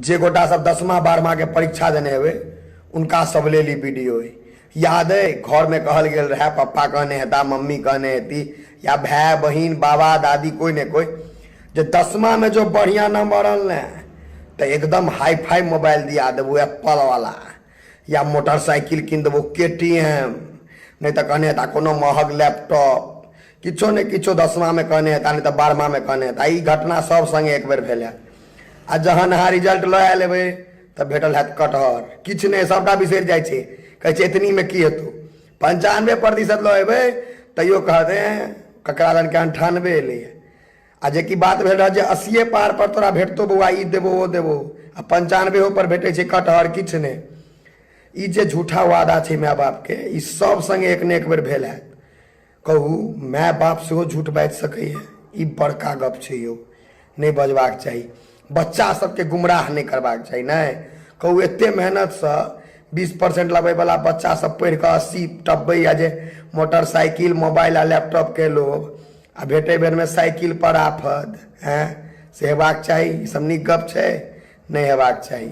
जे गोटा सब 10मा 12मा के परीक्षा देने हुए उनका सब ले ली वीडियो याद है। घर में कहल गेल रहा, पप्पा कहने हेता, मम्मी कहने हेती, या भाई बहन बाबा दादी कोई ने कोई, जो 10मा में जो बढ़िया नंबर आनल तो एकदम हाई फाई मोबाइल दिया देवो, एप्पल वाला, या मोटरसाइकिल किन देवो KTM, नहीं तो कहने हेता कोनो महग लैपटॉप, किछो ने किछो 10मा में कहने हेता, नहीं तो 12मा में कहने हेता। ई घटना सब संगे एक बेर भेल है। आ जहन अहाँ रिजल्ट लऽ आयल हेबै तऽ भेटल हैत कटहर, किछु नहि, सबटा बिसरि जाइ छै, कहै छै एतनी में की हेतौ। 95% लऽ अयबै तैयो कहते ककरा लग के 98 एलैए। आ जेकि बात भेल रह जे 80 पार पर तोरा भेटतौ बौआ, ई देबो ओ देबो, आ 95 पर भेटै छै कटहर, किछु नहि। ई जे झूठा वादा छै माय बाप के, ई सब संगे एक ने एक बेर भेल हैत। कहू माय बाप सेहो झूठ बाजि सकैए, ई बड़का गप छै यौ, नहीं बजबाक चाही। बच्चा सबके गुमराह नहीं करबाक चाही। नहीं कहू एते मेहनत से 20% लबै वाला बच्चा सब पढ़ के 80 टब्बै, या जे मोटरसाइकिल मोबाइल आ लैपटॉप के लोभ, आ भेटे बेर में साइकिल पर आफत, हैं से हेबाक चाही। ई सब नीक गप छै, नहीं हेबाक चाही।